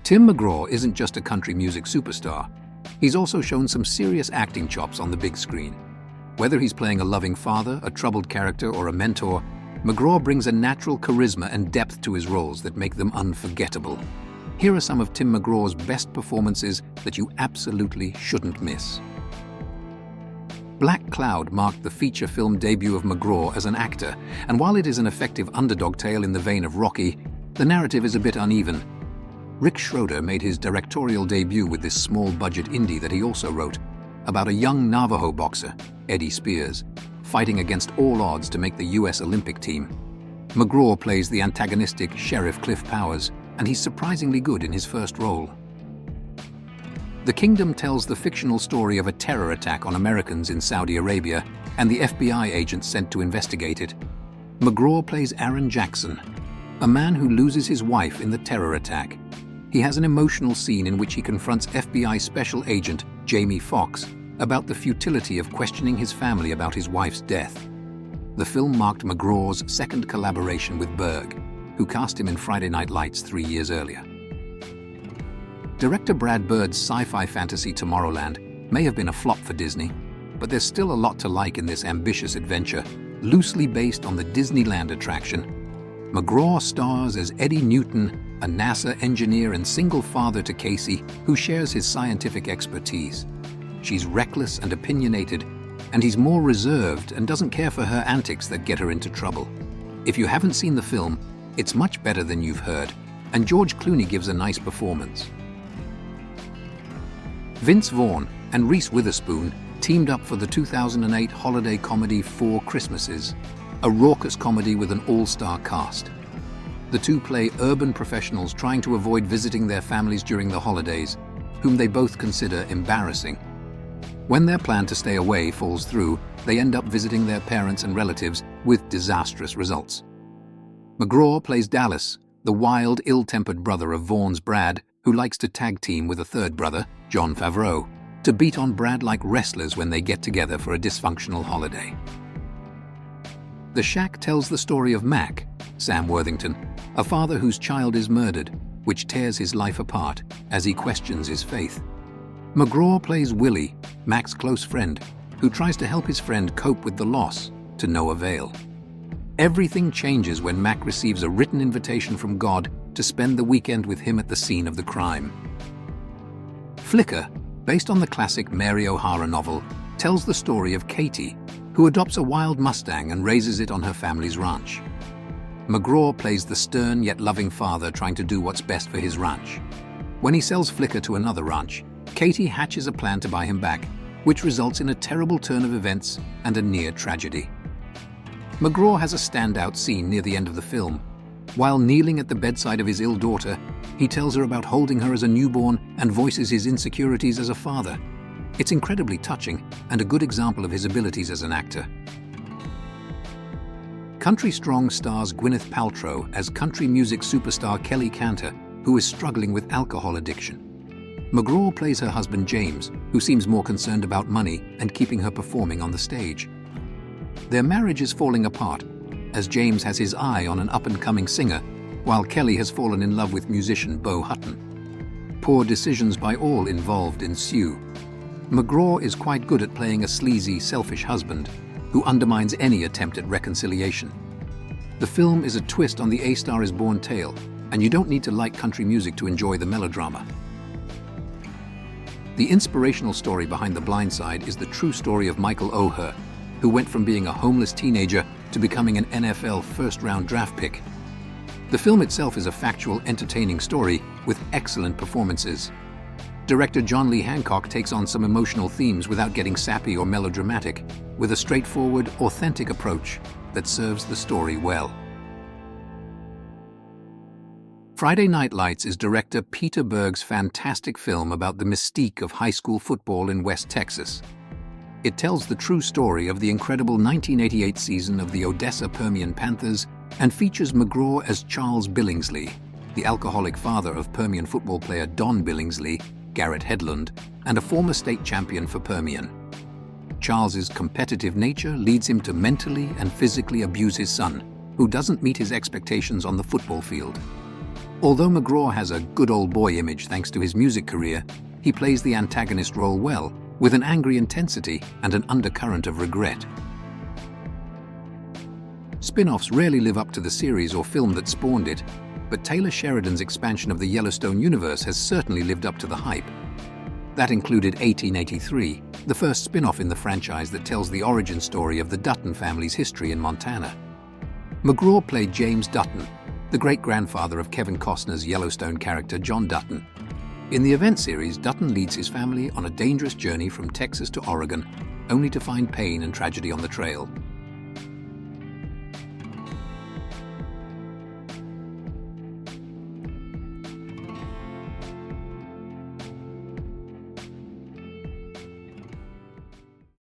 Tim McGraw isn't just a country music superstar. He's also shown some serious acting chops on the big screen. Whether he's playing a loving father, a troubled character, or a mentor, McGraw brings a natural charisma and depth to his roles that make them unforgettable. Here are some of Tim McGraw's best performances that you absolutely shouldn't miss. Black Cloud marked the feature film debut of McGraw as an actor, and while it is an effective underdog tale in the vein of Rocky, the narrative is a bit uneven. Rick Schroeder made his directorial debut with this small-budget indie that he also wrote, about a young Navajo boxer, Eddie Spears, fighting against all odds to make the US Olympic team. McGraw plays the antagonistic Sheriff Cliff Powers, and he's surprisingly good in his first role. The Kingdom tells the fictional story of a terror attack on Americans in Saudi Arabia and the FBI agents sent to investigate it. McGraw plays Aaron Jackson, a man who loses his wife in the terror attack. He has an emotional scene in which he confronts FBI Special Agent Jamie Foxx about the futility of questioning his family about his wife's death. The film marked McGraw's second collaboration with Berg, who cast him in Friday Night Lights 3 years earlier. Director Brad Bird's sci-fi fantasy Tomorrowland may have been a flop for Disney, but there's still a lot to like in this ambitious adventure, loosely based on the Disneyland attraction. McGraw stars as Eddie Newton, a NASA engineer and single father to Casey, who shares his scientific expertise. She's reckless and opinionated, and he's more reserved and doesn't care for her antics that get her into trouble. If you haven't seen the film, it's much better than you've heard, and George Clooney gives a nice performance. Vince Vaughn and Reese Witherspoon teamed up for the 2008 holiday comedy Four Christmases, a raucous comedy with an all-star cast. The two play urban professionals trying to avoid visiting their families during the holidays, whom they both consider embarrassing. When their plan to stay away falls through, they end up visiting their parents and relatives with disastrous results. McGraw plays Dallas, the wild, ill-tempered brother of Vaughn's Brad, who likes to tag team with a third brother, Jon Favreau, to beat on Brad like wrestlers when they get together for a dysfunctional holiday. The Shack tells the story of Mac, Sam Worthington, a father whose child is murdered, which tears his life apart as he questions his faith. McGraw plays Willie, Mac's close friend, who tries to help his friend cope with the loss, to no avail. Everything changes when Mac receives a written invitation from God to spend the weekend with him at the scene of the crime. Flicka, based on the classic Mary O'Hara novel, tells the story of Katie, who adopts a wild Mustang and raises it on her family's ranch. McGraw plays the stern yet loving father trying to do what's best for his ranch. When he sells Flicka to another ranch, Katie hatches a plan to buy him back, which results in a terrible turn of events and a near tragedy. McGraw has a standout scene near the end of the film. While kneeling at the bedside of his ill daughter, he tells her about holding her as a newborn and voices his insecurities as a father. It's incredibly touching and a good example of his abilities as an actor. Country Strong stars Gwyneth Paltrow as country music superstar Kelly Cantor, who is struggling with alcohol addiction. McGraw plays her husband James, who seems more concerned about money and keeping her performing on the stage. Their marriage is falling apart, as James has his eye on an up-and-coming singer, while Kelly has fallen in love with musician Beau Hutton. Poor decisions by all involved ensue. McGraw is quite good at playing a sleazy, selfish husband who undermines any attempt at reconciliation. The film is a twist on the A Star is Born tale, and you don't need to like country music to enjoy the melodrama. The inspirational story behind The Blind Side is the true story of Michael Oher, who went from being a homeless teenager to becoming an NFL first-round draft pick. The film itself is a factual, entertaining story with excellent performances. Director John Lee Hancock takes on some emotional themes without getting sappy or melodramatic, with a straightforward, authentic approach that serves the story well. Friday Night Lights is director Peter Berg's fantastic film about the mystique of high school football in West Texas. It tells the true story of the incredible 1988 season of the Odessa Permian Panthers and features McGraw as Charles Billingsley, the alcoholic father of Permian football player Don Billingsley, Garrett Hedlund, and a former state champion for Permian. Charles's competitive nature leads him to mentally and physically abuse his son, who doesn't meet his expectations on the football field. Although McGraw has a good old boy image thanks to his music career, he plays the antagonist role well, with an angry intensity and an undercurrent of regret. Spin-offs rarely live up to the series or film that spawned it, but Taylor Sheridan's expansion of the Yellowstone universe has certainly lived up to the hype. That included 1883, the first spin-off in the franchise that tells the origin story of the Dutton family's history in Montana. McGraw played James Dutton, the great-grandfather of Kevin Costner's Yellowstone character John Dutton. In the event series, Dutton leads his family on a dangerous journey from Texas to Oregon, only to find pain and tragedy on the trail.